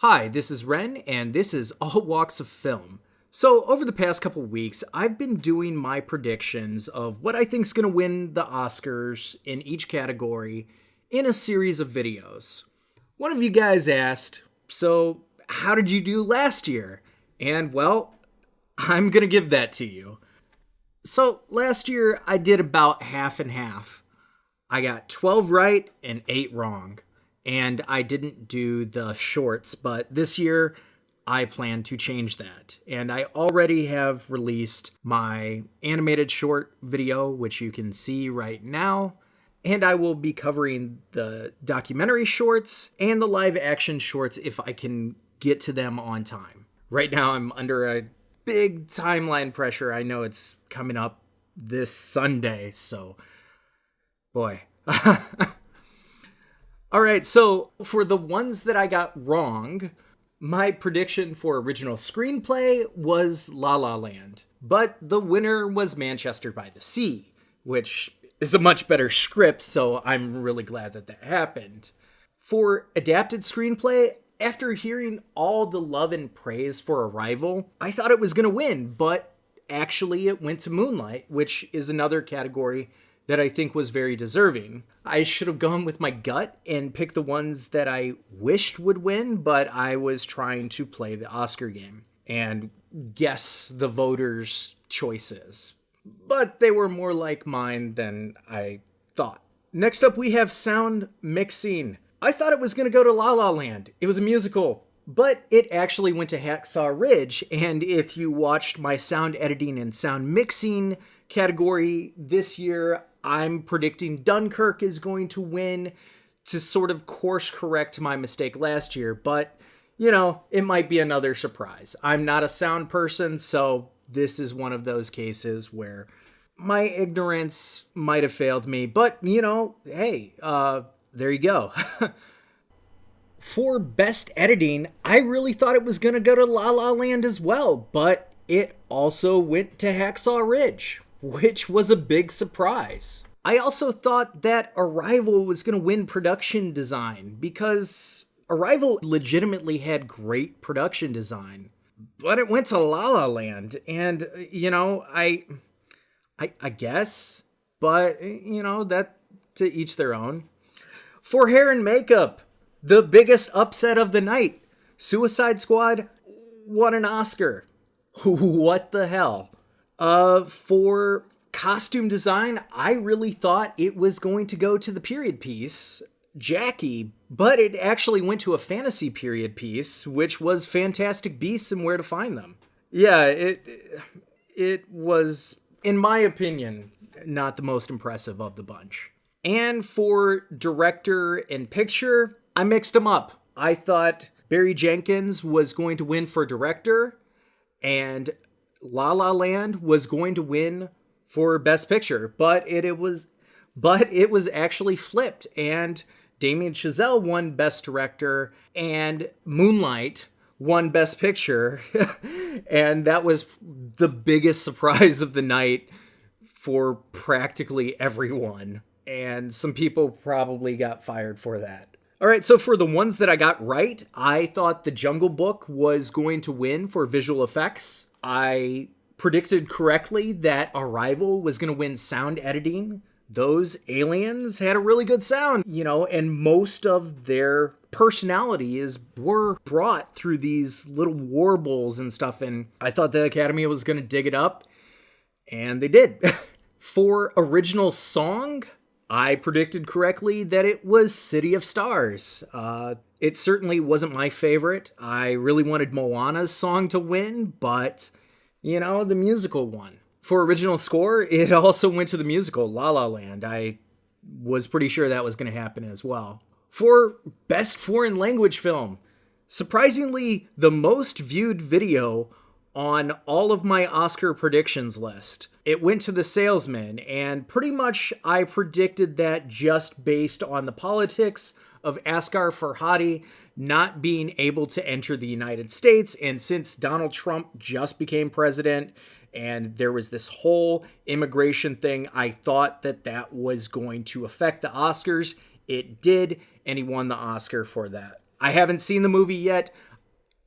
Hi, this is Ren, and this is All Walks of Film. So, over the past couple weeks, I've been doing my predictions of what I think is going to win the Oscars in each category in a series of videos. One of you guys asked, so how did you do last year? And well, I'm going to give that to you. So, last year I did about half and half. I got 12 right and 8 wrong. And I didn't do the shorts, but this year I plan to change that. And I already have released my animated short video, which you can see right now. And I will be covering the documentary shorts and the live action shorts if I can get to them on time. Right now I'm under a big timeline pressure. I know it's coming up this Sunday, so boy. All right, so for the ones that I got wrong, my prediction for original screenplay was La La Land, but the winner was Manchester by the Sea, which is a much better script, so I'm really glad that that happened. For adapted screenplay, after hearing all the love and praise for Arrival, I thought it was going to win, but actually it went to Moonlight, which is another category that I think was very deserving. I should have gone with my gut and picked the ones that I wished would win, but I was trying to play the Oscar game and guess the voters' choices. But they were more like mine than I thought. Next up, we have sound mixing. I thought it was going to go to La La Land. It was a musical, but it actually went to Hacksaw Ridge. And if you watched my sound editing and sound mixing category this year, I'm predicting Dunkirk is going to win to sort of course correct my mistake last year, but you know, it might be another surprise. I'm not a sound person, so this is one of those cases where my ignorance might have failed me, but you know, hey, there you go. For best editing, I really thought it was going to go to La La Land as well, but it also went to Hacksaw Ridge, which was a big surprise. I also thought that Arrival was going to win production design because Arrival legitimately had great production design, but it went to La La Land, and you know, I guess, but you know, that to each their own. For hair and makeup, the biggest upset of the night, Suicide Squad won an Oscar. What the hell? For costume design, I really thought it was going to go to the period piece, Jackie, but it actually went to a fantasy period piece, which was Fantastic Beasts and Where to Find Them. Yeah, it was, in my opinion, not the most impressive of the bunch. And for director and picture, I mixed them up. I thought Barry Jenkins was going to win for director, and La La Land was going to win for Best Picture, but it was actually flipped, and Damien Chazelle won Best Director, and Moonlight won Best Picture, and that was the biggest surprise of the night for practically everyone, and some people probably got fired for that. All right, so for the ones that I got right, I thought The Jungle Book was going to win for visual effects. I predicted correctly that Arrival was going to win sound editing. Those aliens had a really good sound, you know, and most of their personalities were brought through these little warbles and stuff, and I thought the Academy was going to dig it up, and they did. For original song, I predicted correctly that it was City of Stars. It certainly wasn't my favorite. I really wanted Moana's song to win, but you know, the musical won. For original score, it also went to the musical La La Land. I was pretty sure that was going to happen as well. For best foreign language film, surprisingly, the most viewed video on all of my Oscar predictions list, it went to The Salesman, and pretty much I predicted that just based on the politics of Asghar Farhadi not being able to enter the United States. And since Donald Trump just became president and there was this whole immigration thing, I thought that that was going to affect the Oscars. It did, and he won the Oscar for that. I haven't seen the movie yet.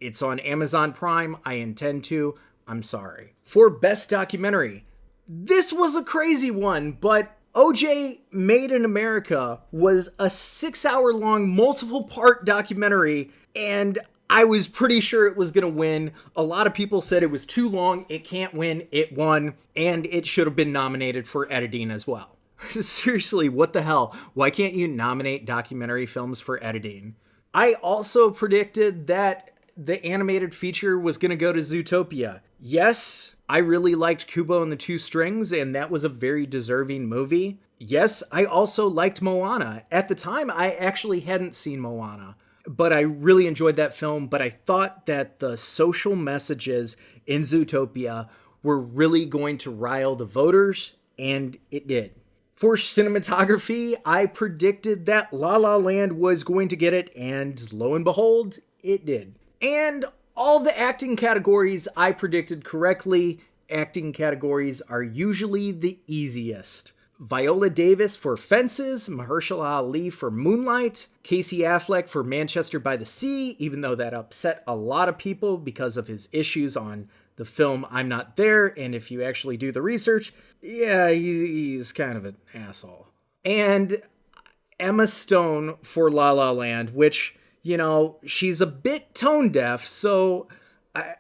It's on Amazon Prime. I intend to. I'm sorry. For Best Documentary, this was a crazy one, but OJ Made in America was a 6-hour long, multiple part documentary, and I was pretty sure it was going to win. A lot of people said it was too long, it can't win, it won, and it should have been nominated for editing as well. Seriously, what the hell? Why can't you nominate documentary films for editing? I also predicted that the animated feature was going to go to Zootopia. Yes, I really liked Kubo and the Two Strings, and that was a very deserving movie. Yes, I also liked Moana. At the time, I actually hadn't seen Moana, but I really enjoyed that film, but I thought that the social messages in Zootopia were really going to rile the voters, and it did. For cinematography, I predicted that La La Land was going to get it, and lo and behold, it did. And all the acting categories I predicted correctly. Acting categories are usually the easiest. Viola Davis for Fences, Mahershala Ali for Moonlight, Casey Affleck for Manchester by the Sea, even though that upset a lot of people because of his issues on the film I'm Not There, and if you actually do the research, yeah, he's kind of an asshole. And Emma Stone for La La Land, which, you know, she's a bit tone deaf, so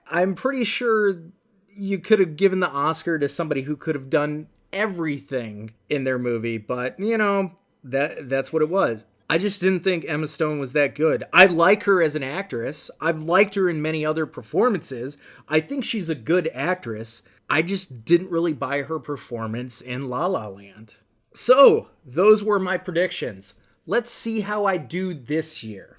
I'm pretty sure you could have given the Oscar to somebody who could have done everything in their movie, but, you know, that's what it was. I just didn't think Emma Stone was that good. I like her as an actress. I've liked her in many other performances. I think she's a good actress. I just didn't really buy her performance in La La Land. So, those were my predictions. Let's see how I do this year.